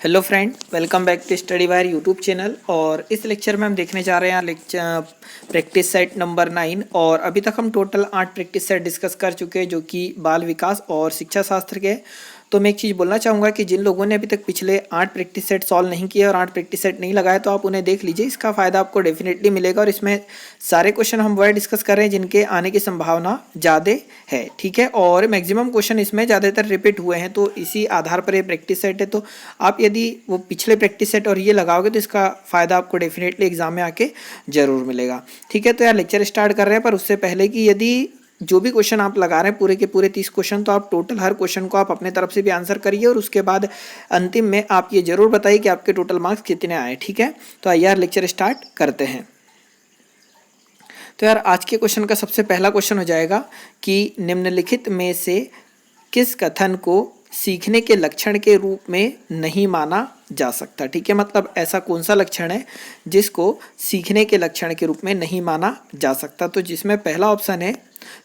Hello friend, welcome back to study wire YouTube channel. और इस lecture में हम देखने जा रहे हैं लेक्चर प्रैक्टिस सेट नंबर 9। और अभी तक हम टोटल 8 प्रैक्टिस सेट डिस्कस कर चुके हैं जो कि बाल विकास और शिक्षा शास्त्र के। तो मैं एक चीज़ बोलना चाहूँगा कि जिन लोगों ने अभी तक पिछले 8 प्रैक्टिस सेट सॉल्व नहीं किए और 8 प्रैक्टिस सेट नहीं लगाए तो आप उन्हें देख लीजिए, इसका फ़ायदा आपको डेफिनेटली मिलेगा। और इसमें सारे क्वेश्चन हम वह डिस्कस कर रहे हैं जिनके आने की संभावना ज़्यादा है, ठीक है। और मैक्सिमम क्वेश्चन इसमें ज़्यादातर रिपीट हुए हैं, तो इसी आधार पर ये प्रैक्टिस सेट है। तो आप यदि वो पिछले प्रैक्टिस सेट और ये लगाओगे तो इसका फ़ायदा आपको डेफिनेटली एग्जाम में आके ज़रूर मिलेगा, ठीक है। तो यार लेक्चर स्टार्ट कर रहे हैं, पर उससे पहले कि यदि जो भी क्वेश्चन आप लगा रहे हैं पूरे के पूरे 30 क्वेश्चन, तो आप टोटल हर क्वेश्चन को आप अपने तरफ से भी आंसर करिए और उसके बाद अंतिम में आप ये जरूर बताइए कि आपके टोटल मार्क्स कितने आए, ठीक है। तो आइए यार लेक्चर स्टार्ट करते हैं। तो यार आज के क्वेश्चन का सबसे पहला क्वेश्चन हो जाएगा कि निम्नलिखित में से किस कथन को सीखने के लक्षण के रूप में नहीं माना जा सकता, ठीक है। मतलब ऐसा कौन सा लक्षण है जिसको सीखने के लक्षण के रूप में नहीं माना जा सकता। तो जिसमें पहला ऑप्शन है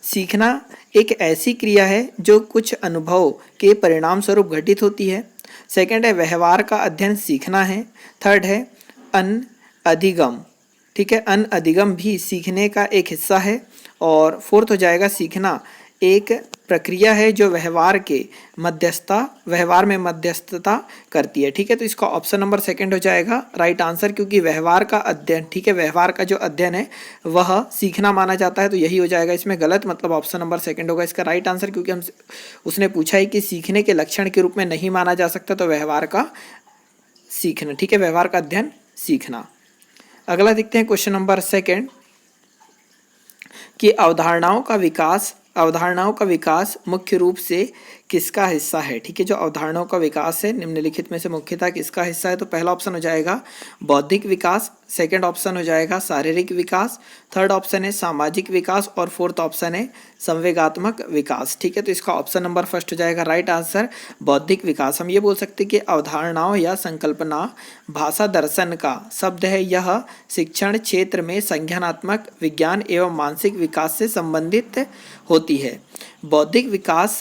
सीखना एक ऐसी क्रिया है जो कुछ अनुभव के परिणाम स्वरूप घटित होती है। सेकंड है व्यवहार का अध्ययन सीखना है। थर्ड है अन अधिगम, ठीक है, अन अधिगम भी सीखने का एक हिस्सा है। और फोर्थ हो जाएगा सीखना एक प्रक्रिया है जो व्यवहार में मध्यस्थता करती है, ठीक है। तो इसका ऑप्शन नंबर सेकंड हो जाएगा राइट आंसर, क्योंकि व्यवहार का अध्ययन, ठीक है, व्यवहार का जो अध्ययन है वह सीखना माना जाता है। तो यही हो जाएगा इसमें गलत, मतलब ऑप्शन नंबर सेकंड होगा इसका राइट आंसर, क्योंकि हम उसने पूछा है कि सीखने के लक्षण के रूप में नहीं माना जा सकता, तो व्यवहार का सीखना, ठीक है, व्यवहार का अध्ययन सीखना। अगला देखते हैं क्वेश्चन नंबर सेकंड कि अवधारणाओं का विकास मुख्य रूप से किसका हिस्सा है, ठीक है। जो अवधारणाओं का विकास है निम्नलिखित में से मुख्यतः किसका हिस्सा है। तो पहला ऑप्शन हो जाएगा बौद्धिक विकास, सेकंड ऑप्शन हो जाएगा शारीरिक विकास, थर्ड ऑप्शन है सामाजिक विकास और फोर्थ ऑप्शन है संवेगात्मक विकास, ठीक है। तो इसका ऑप्शन नंबर फर्स्ट हो जाएगा राइट आंसर बौद्धिक विकास। हम ये बोल सकते हैं कि अवधारणाओं या संकल्पना भाषा दर्शन का शब्द है। यह शिक्षण क्षेत्र में संज्ञानात्मक विज्ञान एवं मानसिक विकास से संबंधित होती है। बौद्धिक विकास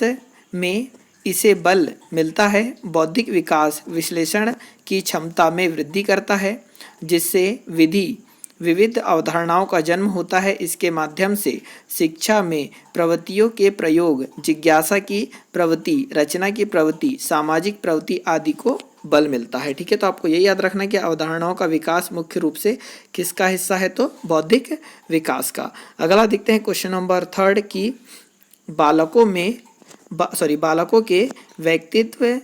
में इसे बल मिलता है। बौद्धिक विकास विश्लेषण की क्षमता में वृद्धि करता है, जिससे विविध अवधारणाओं का जन्म होता है। इसके माध्यम से शिक्षा में प्रवृत्तियों के प्रयोग, जिज्ञासा की प्रवृत्ति, रचना की प्रवृत्ति, सामाजिक प्रवृत्ति आदि को बल मिलता है, ठीक है। तो आपको यही याद रखना कि अवधारणाओं का विकास मुख्य रूप से किसका हिस्सा है, तो बौद्धिक विकास का। अगला देखते हैं क्वेश्चन नंबर थर्ड की बालकों के व्यक्तित्व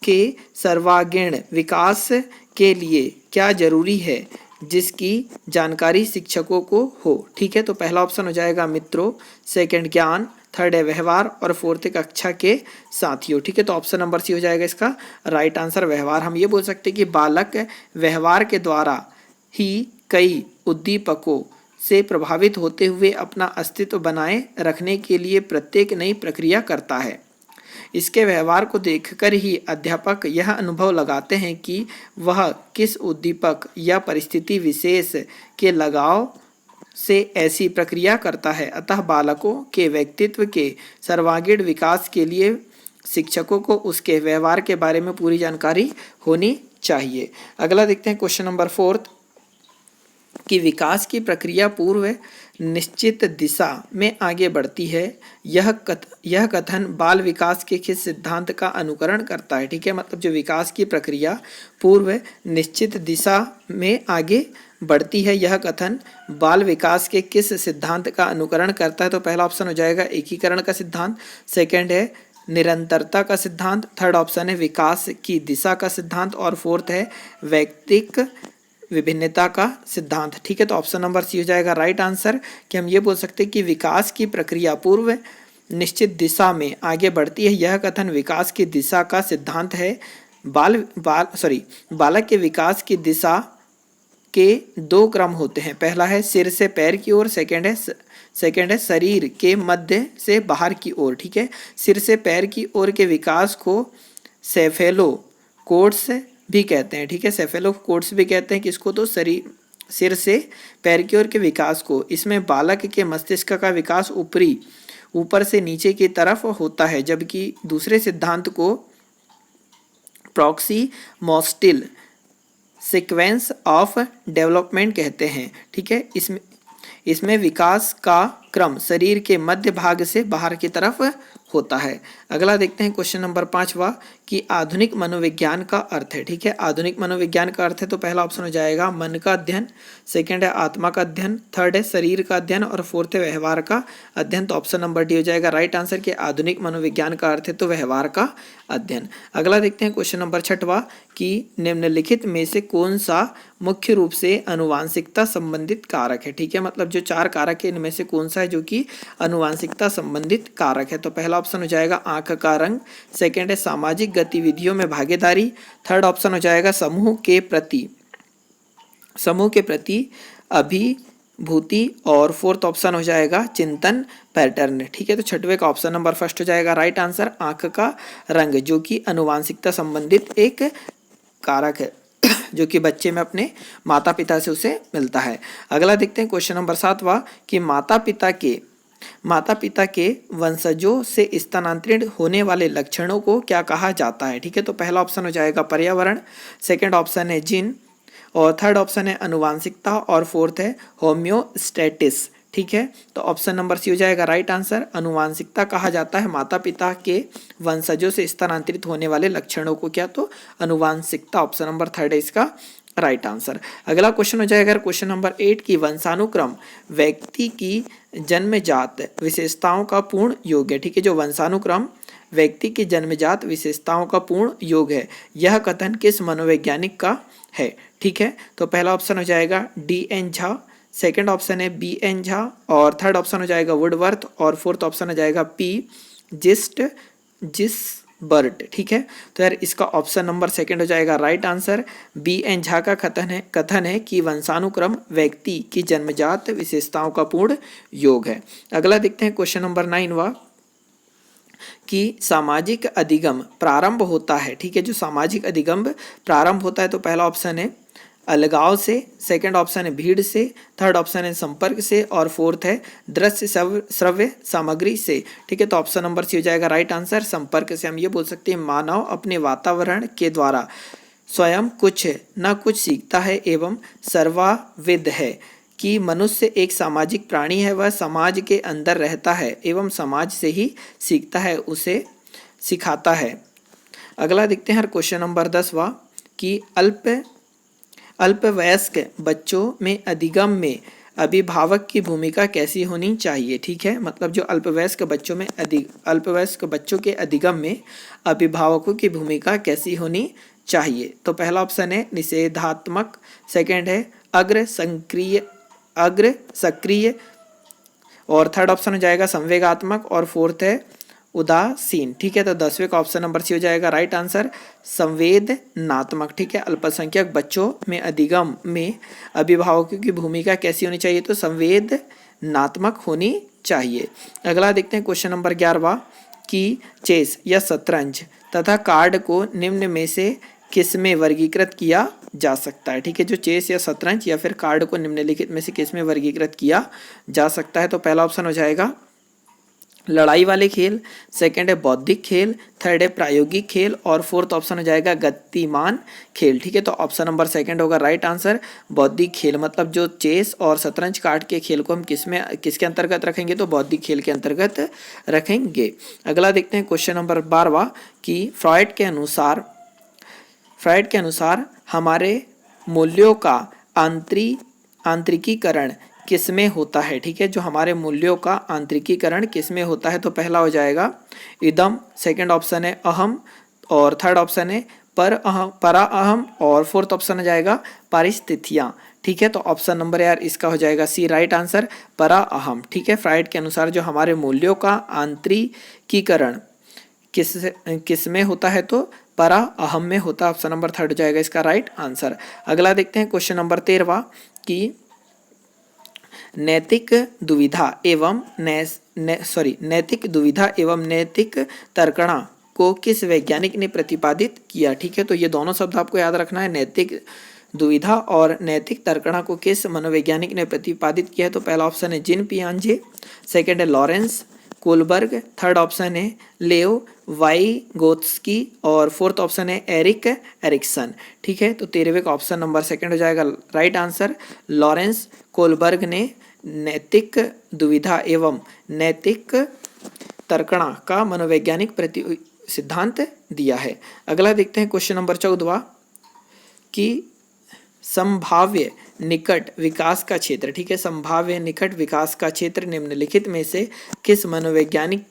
के सर्वांगीण विकास के लिए क्या जरूरी है जिसकी जानकारी शिक्षकों को हो, ठीक है। तो पहला ऑप्शन हो जाएगा मित्रों, सेकंड ज्ञान, थर्ड है व्यवहार और फोर्थ है कक्षा के साथियों, ठीक है। तो ऑप्शन नंबर सी हो जाएगा इसका राइट आंसर व्यवहार। हम ये बोल सकते हैं कि बालक व्यवहार के द्वारा ही कई उद्दीपकों से प्रभावित होते हुए अपना अस्तित्व बनाए रखने के लिए प्रत्येक नई प्रक्रिया करता है। इसके व्यवहार को देखकर ही अध्यापक यह अनुभव लगाते हैं कि वह किस उद्दीपक या परिस्थिति विशेष के लगाव से ऐसी प्रक्रिया करता है। अतः बालकों के व्यक्तित्व के सर्वांगीण विकास के लिए शिक्षकों को उसके व्यवहार के बारे में पूरी जानकारी होनी चाहिए। अगला देखते हैं क्वेश्चन नंबर फोर्थ कि विकास की प्रक्रिया पूर्व निश्चित दिशा में आगे बढ़ती है। यह कथन बाल विकास के किस सिद्धांत का अनुकरण करता है, ठीक है। मतलब जो विकास की प्रक्रिया पूर्व निश्चित दिशा में आगे बढ़ती है, यह कथन बाल विकास के किस सिद्धांत का अनुकरण करता है। तो पहला ऑप्शन हो जाएगा एकीकरण का सिद्धांत, सेकंड है निरंतरता का सिद्धांत, थर्ड ऑप्शन है विकास की दिशा का सिद्धांत और फोर्थ है व्यक्तिक विभिन्नता का सिद्धांत, ठीक है। तो ऑप्शन नंबर सी हो जाएगा राइट आंसर, कि हम ये बोल सकते हैं कि विकास की प्रक्रिया पूर्व निश्चित दिशा में आगे बढ़ती है। यह कथन विकास की दिशा का सिद्धांत है। बालक के विकास की दिशा के दो क्रम होते हैं। पहला है सिर से पैर की ओर, सेकंड है शरीर के मध्य से बाहर की ओर, ठीक है। सिर से पैर की ओर के विकास को सेफेलोकोर्ड्स भी कहते हैं, ठीक है। सेफेलोकोर्ड्स भी कहते हैं किसको, तो सिर से पैर की ओर के विकास को। इसमें बालक के मस्तिष्क का विकास ऊपर से नीचे की तरफ होता है, जबकि दूसरे सिद्धांत को प्रॉक्सिमोस्टिल सीक्वेंस ऑफ डेवलपमेंट कहते हैं। ठीक है, इसमें विकास का क्रम शरीर के मध्य भाग से बाहर की तरफ होता है। अगला देखते हैं क्वेश्चन नंबर 5वां कि आधुनिक मनोविज्ञान का अर्थ है। ठीक है, आधुनिक मनोविज्ञान का अर्थ है तो पहला ऑप्शन हो जाएगा मन का अध्ययन, सेकंड है आत्मा का अध्ययन, थर्ड है शरीर का अध्ययन और फोर्थ है व्यवहार का अध्ययन। तो ऑप्शन नंबर डी हो जाएगा राइट आंसर कि आधुनिक मनोविज्ञान का अर्थ है तो व्यवहार का अध्ययन। अगला देखते हैं क्वेश्चन नंबर 6वां कि निम्नलिखित में से कौन सा मुख्य रूप से अनुवांशिकता संबंधित कारक है। ठीक है, मतलब जो 4 कारक है इनमें से कौन सा है जो कि अनुवांशिकता संबंधित कारक है। तो पहला ऑप्शन हो जाएगा आंख का रंग, सेकंड है सामाजिक गतिविधियों में भागीदारी, थर्ड ऑप्शन हो जाएगा समूह के प्रति अभिभूति और फोर्थ ऑप्शन हो जाएगा चिंतन पैटर्न। ठीक है, तो 6वें का ऑप्शन नंबर फर्स्ट हो जाएगा राइट आंसर आंख का रंग, जो कि अनुवांशिकता संबंधित एक कारक है जो कि बच्चे में अपने माता पिता से उसे मिलता है। अगला देखते हैं क्वेश्चन नंबर 7वां कि माता पिता के वंशजों से स्थानांतरित होने वाले लक्षणों को क्या कहा जाता है। ठीक है, तो पहला ऑप्शन हो जाएगा पर्यावरण, सेकंड ऑप्शन है जीन और थर्ड ऑप्शन है अनुवांशिकता और फोर्थ है होम्योस्टैटिस। ठीक है, तो ऑप्शन नंबर सी हो जाएगा राइट आंसर। अनुवांशिकता कहा जाता है माता पिता के वंशजों से स्थानांतरित होने वाले लक्षणों को क्या, तो अनुवांशिकता। ऑप्शन नंबर थर्ड है इसका राइट आंसर। अगला क्वेश्चन हो जाएगा क्वेश्चन नंबर 8 की वंशानुक्रम व्यक्ति की जन्मजात विशेषताओं का पूर्ण योग है। ठीक है, जो वंशानुक्रम व्यक्ति की जन्मजात विशेषताओं का पूर्ण योग है, यह कथन किस मनोवैज्ञानिक का है। ठीक है, तो पहला ऑप्शन हो जाएगा D N Jha, second option है बी एन झा और थर्ड ऑप्शन हो जाएगा वुडवर्थ और फोर्थ ऑप्शन हो जाएगा पी जिसबर्ट। ठीक है, तो यार इसका ऑप्शन नंबर सेकंड हो जाएगा right answer. B N Jha का कथन है कि वंशानुक्रम व्यक्ति की जन्मजात विशेषताओं का पूर्ण योग है। अगला देखते हैं क्वेश्चन नंबर 9वां कि सामाजिक अधिगम प्रारंभ होता है। ठीक है, जो सामाजिक अधिगम प्रारंभ होता है तो पहला ऑप्शन है अलगाव से, सेकंड ऑप्शन है भीड़ से, थर्ड ऑप्शन है संपर्क से और फोर्थ है दृश्य श्रव्य सामग्री से। ठीक है, तो ऑप्शन नंबर सी हो जाएगा राइट आंसर। संपर्क से हम ये बोल सकते हैं मानव अपने वातावरण के द्वारा स्वयं कुछ न कुछ सीखता है एवं सर्वविद है कि मनुष्य एक सामाजिक प्राणी है, वह समाज के अंदर रहता है एवं समाज से ही सीखता है, उसे सिखाता है। अगला देखते हैं क्वेश्चन नंबर 10वां कि अल्पवयस्क बच्चों में अधिगम में अभिभावक की भूमिका कैसी होनी चाहिए। ठीक है, मतलब जो अल्पवयस्क बच्चों के अधिगम में अभिभावकों की भूमिका कैसी होनी चाहिए। तो पहला ऑप्शन है निषेधात्मक, सेकंड है अग्र सक्रिय और थर्ड ऑप्शन हो जाएगा संवेगात्मक और फोर्थ है उदासीन। ठीक है, तो 10वें का ऑप्शन नंबर सी हो जाएगा राइट आंसर संवेदनात्मक। ठीक है, अल्पसंख्यक बच्चों में अधिगम में अभिभावकों की भूमिका कैसी होनी चाहिए, तो संवेदनात्मक होनी चाहिए। अगला देखते हैं क्वेश्चन नंबर 11वां कि चेस या शतरंज तथा कार्ड को निम्न में से किसमें वर्गीकृत किया जा सकता है। ठीक है, जो चेस या शतरंज या फिर कार्ड को निम्नलिखित में से किसमें वर्गीकृत किया जा सकता है। तो पहला ऑप्शन हो जाएगा लड़ाई वाले खेल, सेकंड है बौद्धिक खेल, थर्ड है प्रायोगिक खेल और फोर्थ ऑप्शन हो जाएगा गतिमान खेल। ठीक है, तो ऑप्शन नंबर सेकंड होगा राइट आंसर बौद्धिक खेल। मतलब जो चेस और शतरंज कार्ड के खेल को हम किसके अंतर्गत रखेंगे, तो बौद्धिक खेल के अंतर्गत रखेंगे। अगला देखते हैं क्वेश्चन नंबर 12वां कि फ्रॉइड के अनुसार हमारे मूल्यों का आंतरिकीकरण किसमें होता है। ठीक है, जो हमारे मूल्यों का आंतरिकीकरण किसमें होता है, तो पहला हो जाएगा इदम, सेकंड ऑप्शन है अहम और थर्ड ऑप्शन है परा अहम और फोर्थ ऑप्शन हो जाएगा परिस्थितियां। ठीक है, तो ऑप्शन नंबर यार इसका हो जाएगा सी राइट आंसर परा अहम। ठीक है, फ्राइड के अनुसार जो हमारे मूल्यों का आंतरिकीकरण किस में होता है, तो परा अहम में होता है। ऑप्शन नंबर थर्ड हो जाएगा इसका राइट आंसर। अगला देखते हैं क्वेश्चन नंबर 13वां कि नैतिक दुविधा एवं नैतिक तर्कणा को किस वैज्ञानिक ने प्रतिपादित किया। ठीक है, तो ये दोनों शब्द आपको याद रखना है, नैतिक दुविधा और नैतिक तर्कणा को किस मनोवैज्ञानिक ने प्रतिपादित किया है। तो पहला ऑप्शन है जिन पियाजे, सेकंड है लॉरेंस कोलबर्ग, थर्ड ऑप्शन है लेओ वाइगोत्स्की और फोर्थ ऑप्शन है एरिक एरिक्सन। ठीक है, तो 13वें का ऑप्शन नंबर सेकंड हो जाएगा राइट आंसर। लॉरेंस कोलबर्ग ने नैतिक दुविधा एवं नैतिक तर्कणा का मनोवैज्ञानिक प्रति सिद्धांत दिया है। अगला देखते हैं क्वेश्चन नंबर 14 कि संभाव्य निकट विकास का क्षेत्र। ठीक है, संभाव्य निकट विकास का क्षेत्र निम्नलिखित में से किस मनोवैज्ञानिक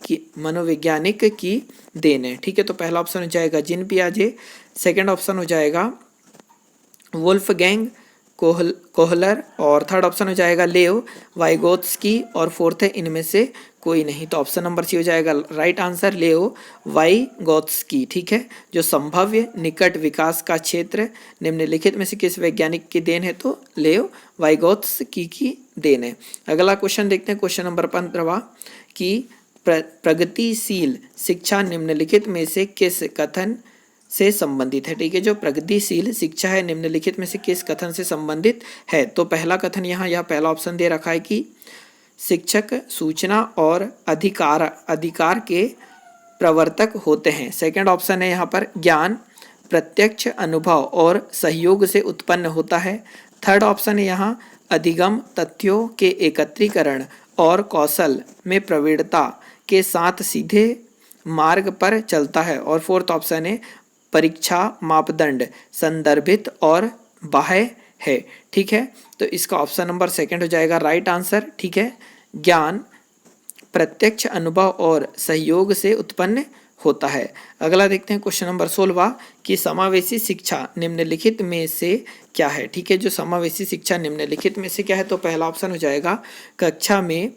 की देन है। ठीक है, तो पहला ऑप्शन हो जाएगा जीन पियाजे, सेकंड ऑप्शन हो जाएगा वुल्फगैंग कोहलर और थर्ड ऑप्शन हो जाएगा लेओ वाइगोत्स्की और फोर्थ है इनमें से कोई नहीं। तो ऑप्शन नंबर सी हो जाएगा राइट आंसर लेओ वाइगोत्स्की। ठीक है, जो संभाव्य निकट विकास का क्षेत्र निम्नलिखित में से किस वैज्ञानिक की देन है, तो लेओ वाइगोत्स्की की देन है। अगला क्वेश्चन देखते हैं क्वेश्चन नंबर 15 कि प्रगतिशील शिक्षा निम्नलिखित में से किस कथन से संबंधित है। ठीक है, जो प्रगतिशील शिक्षा है निम्नलिखित में से किस कथन से संबंधित है। तो पहला कथन यहाँ पहला ऑप्शन दे रखा है कि शिक्षक सूचना और अधिकार के प्रवर्तक होते हैं। सेकंड ऑप्शन है यहाँ पर ज्ञान प्रत्यक्ष अनुभव और सहयोग से उत्पन्न होता है। थर्ड ऑप्शन है यहाँ अधिगम तथ्यों के एकत्रीकरण और कौशल में प्रवीणता के साथ सीधे मार्ग पर चलता है। और फोर्थ ऑप्शन है परीक्षा मापदंड संदर्भित और बाह्य है। ठीक है, तो इसका ऑप्शन नंबर सेकंड हो जाएगा राइट आंसर। ठीक है, ज्ञान प्रत्यक्ष अनुभव और सहयोग से उत्पन्न होता है। अगला देखते हैं क्वेश्चन नंबर 16 कि समावेशी शिक्षा निम्नलिखित में से क्या है। ठीक है, जो समावेशी शिक्षा निम्नलिखित में से क्या है, तो पहला ऑप्शन हो जाएगा कक्षा में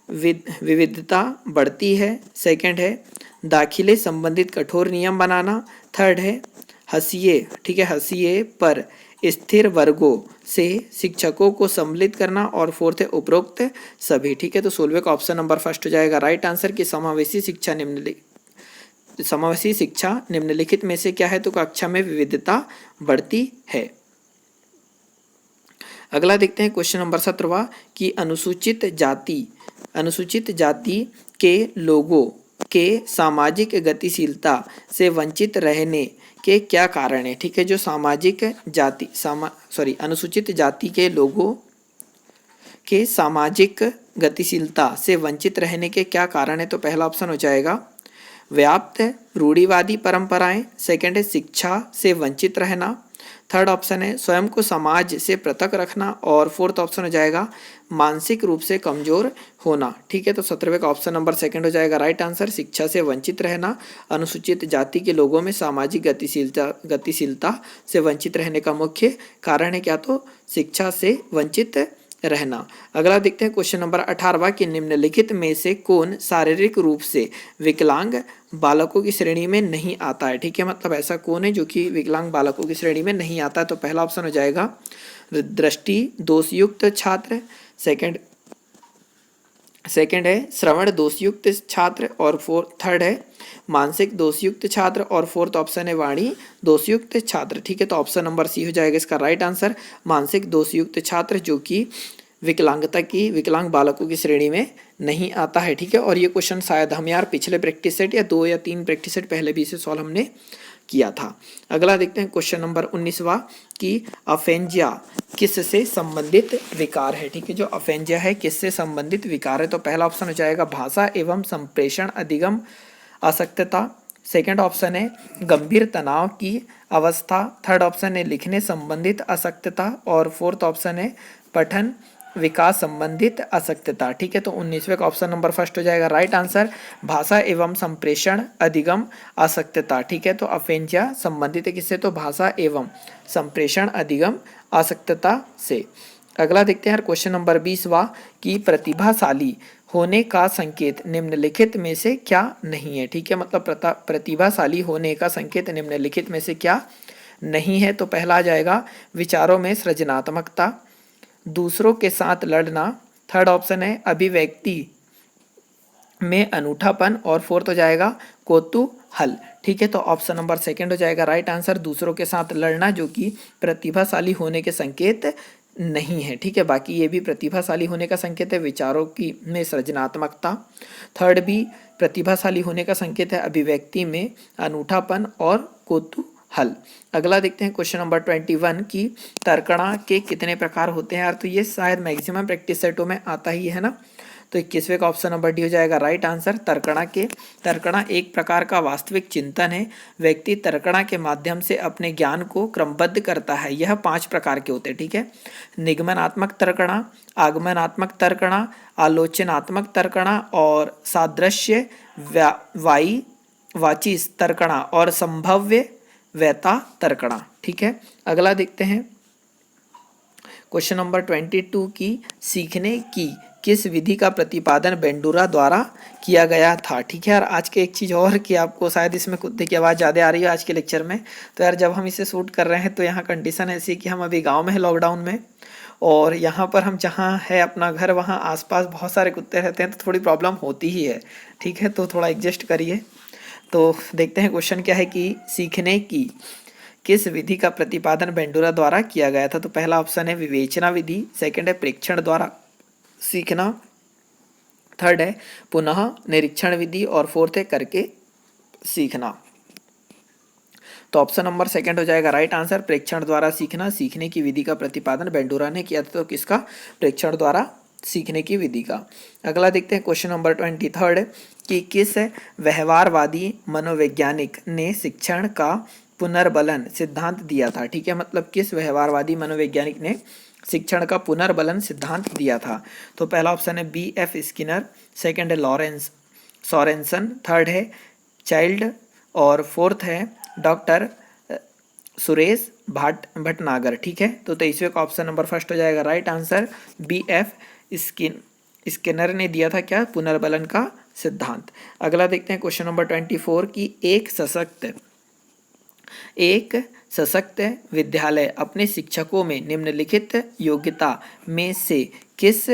विविधता बढ़ती है। सेकंड है दाखिले संबंधित कठोर नियम बनाना। थर्ड है हंसिए, ठीक है, हंसिए पर स्थिर वर्गों से शिक्षकों को सम्मिलित करना। और फोर्थ है उपरोक्त सभी। ठीक है, तो 16वें का ऑप्शन नंबर फर्स्ट हो जाएगा राइट आंसर कि समावेशी शिक्षा निम्नलिखित में से क्या है, तो कक्षा में विविधता बढ़ती है। अगला देखते हैं क्वेश्चन नंबर 17 कि अनुसूचित जाति के लोगों के सामाजिक गतिशीलता से वंचित रहने के क्या कारण है। ठीक है, जो अनुसूचित जाति के लोगों के सामाजिक गतिशीलता से वंचित रहने के क्या कारण है, तो पहला ऑप्शन हो जाएगा व्याप्त रूढ़िवादी परंपराएं। सेकंड है शिक्षा से वंचित रहना। थर्ड ऑप्शन है स्वयं को समाज से पृथक रखना। और फोर्थ ऑप्शन हो जाएगा मानसिक रूप से कमजोर होना। ठीक है, तो 17वें का ऑप्शन नंबर सेकंड हो जाएगा राइट आंसर शिक्षा से वंचित रहना। अनुसूचित जाति के लोगों में सामाजिक गतिशीलता से वंचित रहने का मुख्य कारण है क्या, तो शिक्षा से वंचित रहना। अगला देखते हैं क्वेश्चन नंबर 18 कि निम्नलिखित में से कौन शारीरिक रूप से विकलांग बालकों की श्रेणी में नहीं आता है। ठीक है, मतलब ऐसा कौन है जो कि विकलांग बालकों की श्रेणी में नहीं आता है। तो पहला ऑप्शन हो जाएगा दृष्टि दोषयुक्त छात्र। सेकंड है श्रवण दोषयुक्त छात्र। और थर्ड है मानसिक दोषयुक्त छात्र। और फोर्थ ऑप्शन है वाणी दोषयुक्त छात्र। ठीक है, तो ऑप्शन नंबर सी हो जाएगा इसका राइट आंसर मानसिक दोषयुक्त छात्र, जो कि विकलांग बालकों की श्रेणी में नहीं आता है। ठीक है, और ये क्वेश्चन शायद हम यार पिछले प्रैक्टिस सेट या 2 या 3 प्रैक्टिस सेट पहले भी इसे सॉल्व हमने किया था। अगला देखते हैं क्वेश्चन नंबर 19वां कि अफेंजिया किससे संबंधित विकार है। ठीक है, जो अफेंजिया है किससे संबंधित विकार है, तो पहला ऑप्शन हो जाएगा भाषा एवं संप्रेषण अधिगम अशक्तता। सेकंड ऑप्शन है गंभीर तनाव की अवस्था। थर्ड ऑप्शन है लिखने संबंधित अशक्तता। और फोर्थ ऑप्शन है पठन विकास संबंधित अशक्तता। ठीक है, तो 19वें का ऑप्शन नंबर फर्स्ट हो जाएगा राइट आंसर भाषा एवं संप्रेषण अधिगम अशक्तता। ठीक है, तो अफेंजिया संबंधित है किससे, तो भाषा एवं संप्रेषण अधिगम अशक्तता से। अगला देखते हैं क्वेश्चन नंबर 20वां कि प्रतिभाशाली होने का संकेत निम्नलिखित में से क्या नहीं है। ठीक है, मतलब प्रतिभाशाली होने का संकेत निम्नलिखित में से क्या नहीं है, तो पहला आ जाएगा विचारों में सृजनात्मकता, दूसरों के साथ लड़ना। थर्ड ऑप्शन है अभिव्यक्ति में अनूठापन। और फोर्थ हो जाएगा कौतूहल। ठीक है, तो ऑप्शन नंबर सेकंड हो जाएगा राइट आंसर दूसरों के साथ लड़ना, जो कि प्रतिभाशाली होने के संकेत नहीं है, ठीक है। बाकी ये भी प्रतिभाशाली होने का संकेत है, विचारों की में सृजनात्मकता। थर्ड भी प्रतिभाशाली होने का संकेत है, अभिव्यक्ति में अनूठापन और कौतूहल। अगला देखते हैं क्वेश्चन नंबर 21 की तर्कणा के कितने प्रकार होते हैं यार। तो ये शायद मैक्सिमम प्रैक्टिस सेटों में आता ही है ना। तो 21वें का ऑप्शन नंबर डी हो जाएगा राइट आंसर। तर्कणा एक प्रकार का वास्तविक चिंतन है। व्यक्ति तर्कणा के माध्यम से अपने ज्ञान को क्रमबद्ध करता है। यह 5 प्रकार के होते हैं, ठीक है। निगमनात्मक तर्कणा, आगमनात्मक तर्कणा, आलोचनात्मक तर्कणा और सादृश्य वाची तर्कणा और संभाव्य व्यता तर्कणा, ठीक है। अगला देखते हैं क्वेश्चन नंबर 22 की सीखने की किस विधि का प्रतिपादन बेंडूरा द्वारा किया गया था, ठीक है यार। आज के एक चीज़ और कि आपको शायद इसमें कुत्ते की आवाज़ ज़्यादा आ रही है आज के लेक्चर में। तो यार जब हम इसे शूट कर रहे हैं तो यहाँ कंडीशन ऐसी कि हम अभी गांव में है लॉकडाउन में, और यहाँ पर हम जहाँ है अपना घर वहाँ आसपास बहुत सारे कुत्ते रहते हैं, तो थोड़ी प्रॉब्लम होती ही है, ठीक है। तो थोड़ा एडजस्ट करिए। तो देखते हैं क्वेश्चन क्या है कि सीखने की किस विधि का प्रतिपादन बेंडूरा द्वारा किया गया था। तो पहला ऑप्शन है विवेचना विधि, सेकंड है प्रेक्षण द्वारा सीखना, थर्ड है पुनः निरीक्षण विधि और फोर्थ है करके सीखना। तो ऑप्शन नंबर सेकंड हो जाएगा राइट आंसर, प्रेक्षण द्वारा सीखना। सीखने की विधि का प्रतिपादन बेंडूरा ने किया था, तो किसका, प्रेक्षण द्वारा सीखने की विधि का। अगला देखते हैं क्वेश्चन नंबर 23 कि किस व्यवहारवादी मनोवैज्ञानिक ने शिक्षण का पुनर्बलन सिद्धांत दिया था, ठीक है। मतलब किस व्यवहारवादी मनोवैज्ञानिक ने शिक्षण का पुनर्बलन सिद्धांत दिया था। तो पहला ऑप्शन है B.F. स्किनर, सेकंड है लॉरेंस सोरेनसन, थर्ड है चाइल्ड और फोर्थ है डॉक्टर सुरेश भटनागर, ठीक है। तो 23वें का ऑप्शन नंबर फर्स्ट हो जाएगा राइट आंसर, B.F. स्किनर ने दिया था क्या, पुनर्बलन का सिद्धांत। अगला देखते हैं क्वेश्चन नंबर 24 की एक सशक्त विद्यालय अपने शिक्षकों में निम्नलिखित योग्यता में से किस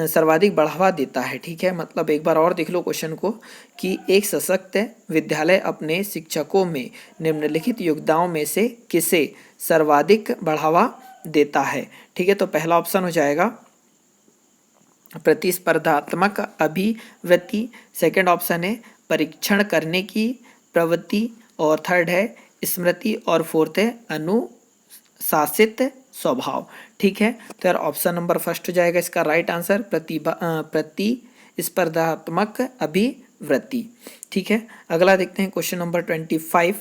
सर्वाधिक बढ़ावा देता है, ठीक है। मतलब एक बार और देख लो क्वेश्चन को कि एक सशक्त विद्यालय अपने शिक्षकों में निम्नलिखित योग्यताओं में से किसे सर्वाधिक बढ़ावा देता है, ठीक है। तो पहला ऑप्शन हो जाएगा प्रतिस्पर्धात्मक अभिवृत्ति, सेकंड ऑप्शन है परीक्षण करने की प्रवृत्ति और थर्ड है स्मृति और फोर्थ है अनुशासित स्वभाव, ठीक है। तो यार ऑप्शन नंबर फर्स्ट हो जाएगा इसका राइट आंसर, प्रतिस्पर्धात्मक अभिवृत्ति, ठीक है। अगला देखते हैं क्वेश्चन नंबर 25।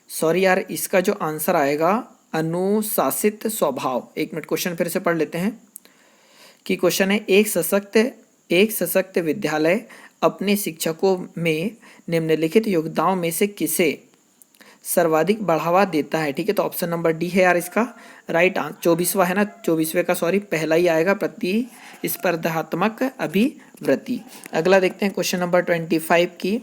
सॉरी यार, इसका जो आंसर आएगा अनुशासित स्वभाव। एक मिनट क्वेश्चन फिर से पढ़ लेते हैं कि क्वेश्चन है एक सशक्त विद्यालय अपने शिक्षकों में निम्नलिखित योग्यताओं में से किसे सर्वाधिक बढ़ावा देता है, ठीक है। तो ऑप्शन नंबर डी है यार इसका राइट आंसर। 24वां है ना, 24वें का सॉरी पहला ही आएगा, प्रतिस्पर्धात्मक अभिवृत्ति। अगला देखते हैं क्वेश्चन नंबर 25 की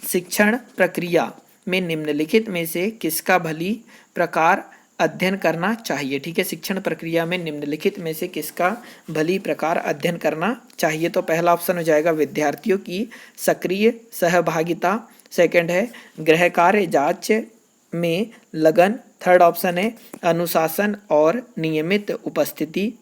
शिक्षण प्रक्रिया में निम्नलिखित में से किसका भली प्रकार अध्ययन करना चाहिए, ठीक है। शिक्षण प्रक्रिया में निम्नलिखित में से किसका भली प्रकार अध्ययन करना चाहिए। तो पहला ऑप्शन हो जाएगा विद्यार्थियों की सक्रिय सहभागिता, सेकंड है गृह कार्य जांच में लगन, थर्ड ऑप्शन है अनुशासन और नियमित उपस्थिति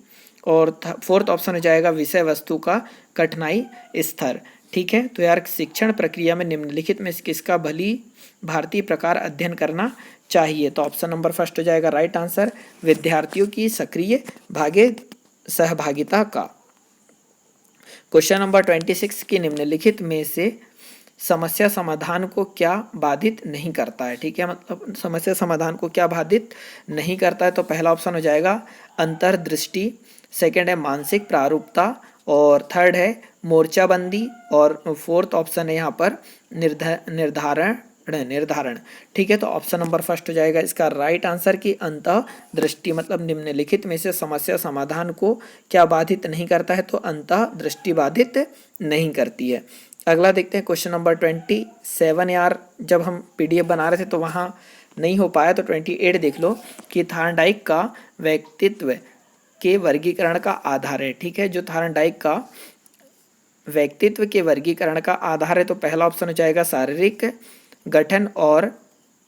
और फोर्थ ऑप्शन हो जाएगा विषय वस्तु का कठिनाई स्तर, ठीक है। तो यार शिक्षण प्रक्रिया में निम्नलिखित में से किसका भली भारतीय प्रकार अध्ययन करना चाहिए। तो ऑप्शन नंबर फर्स्ट हो जाएगा राइट आंसर, विद्यार्थियों की सक्रिय सहभागिता का। क्वेश्चन नंबर 26 की निम्नलिखित में से समस्या समाधान को क्या बाधित नहीं करता है, ठीक है। मतलब समस्या समाधान को क्या बाधित नहीं करता है। तो पहला ऑप्शन हो जाएगा अंतर्दृष्टि, सेकंड है मानसिक प्रारूपता और थर्ड है मोर्चाबंदी और फोर्थ ऑप्शन है यहाँ पर निर्धारण, ठीक है। तो ऑप्शन नंबर फर्स्ट हो जाएगा इसका राइट आंसर की अंतर्दृष्टि, मतलब निम्नलिखित में से समस्या समाधान को क्या बाधित नहीं करता है, तो अंतर्दृष्टि बाधित नहीं करती है। अगला देखते हैं क्वेश्चन नंबर 27। यार जब हम PDF बना रहे थे तो वहाँ नहीं हो पाया, तो 28 देख लो कि थार्नडाइक का व्यक्तित्व के वर्गीकरण का आधार है, ठीक है। जो थार्नडाइक का व्यक्तित्व के वर्गीकरण का आधार है, तो पहला ऑप्शन हो जाएगा शारीरिक गठन और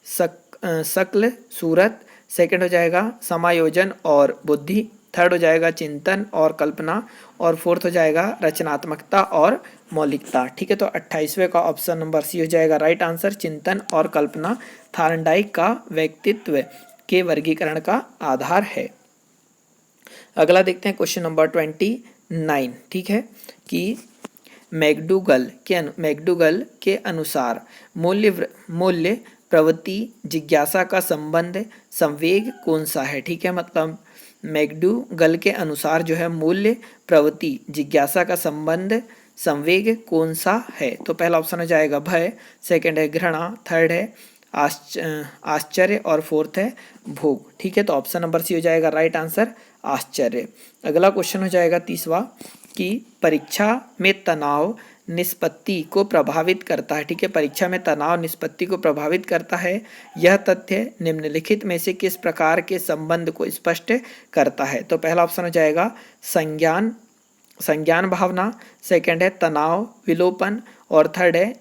शक्ल सूरत, सेकंड हो जाएगा समायोजन और बुद्धि, थर्ड हो जाएगा चिंतन और कल्पना, और फोर्थ हो जाएगा रचनात्मकता और मौलिकता। ठीक है, तो 28वें का ऑप्शन नंबर सी हो जाएगा राइट आंसर, चिंतन और कल्पना थार्नडाइक का व्यक्तित्व के वर्गीकरण का आधार है। अगला देखते हैं क्वेश्चन नंबर 29। ठीक है, कि मैकडूगल के अनुसार मूल्य प्रवृत्ति जिज्ञासा का संबंध संवेग कौन सा है। ठीक है, मतलब मैकडूगल के अनुसार जो है मूल्य प्रवृत्ति जिज्ञासा का संबंध संवेग कौन सा है। तो पहला ऑप्शन हो जाएगा भय, सेकंड है घृणा, थर्ड है आश्चर्य और फोर्थ है भोग। ठीक है, तो ऑप्शन नंबर सी हो जाएगा राइट आंसर आश्चर्य। अगला क्वेश्चन हो जाएगा 30वां, कि परीक्षा में तनाव निष्पत्ति को प्रभावित करता है। ठीक है, परीक्षा में तनाव निष्पत्ति को प्रभावित करता है, यह तथ्य निम्नलिखित में से किस प्रकार के संबंध को स्पष्ट करता है। तो पहला ऑप्शन हो जाएगा संज्ञान भावना, सेकंड है तनाव विलोपन, और थर्ड है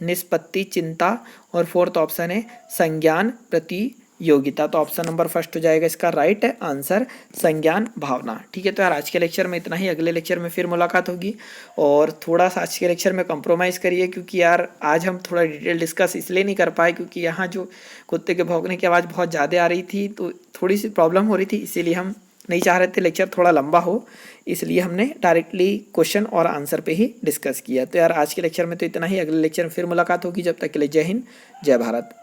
निष्पत्ति चिंता, और फोर्थ ऑप्शन है संज्ञान प्रतियोगिता। तो ऑप्शन नंबर फर्स्ट हो जाएगा इसका राइट आंसर संज्ञान भावना। ठीक है, तो यार आज के लेक्चर में इतना ही, अगले लेक्चर में फिर मुलाकात होगी। और थोड़ा सा आज के लेक्चर में कंप्रोमाइज़ करिए, क्योंकि यार आज हम थोड़ा डिटेल डिस्कस इसलिए नहीं कर पाए क्योंकि यहाँ जो कुत्ते के भौंकने की आवाज़ बहुत ज़्यादा आ रही थी, तो थोड़ी सी प्रॉब्लम हो रही थी, इसीलिए हम नहीं चाह रहे थे लेक्चर थोड़ा लंबा हो, इसलिए हमने डायरेक्टली क्वेश्चन और आंसर पे ही डिस्कस किया। तो यार आज के लेक्चर में तो इतना ही, अगले लेक्चर में फिर मुलाकात होगी। जब तक के लिए जय हिंद, जय भारत।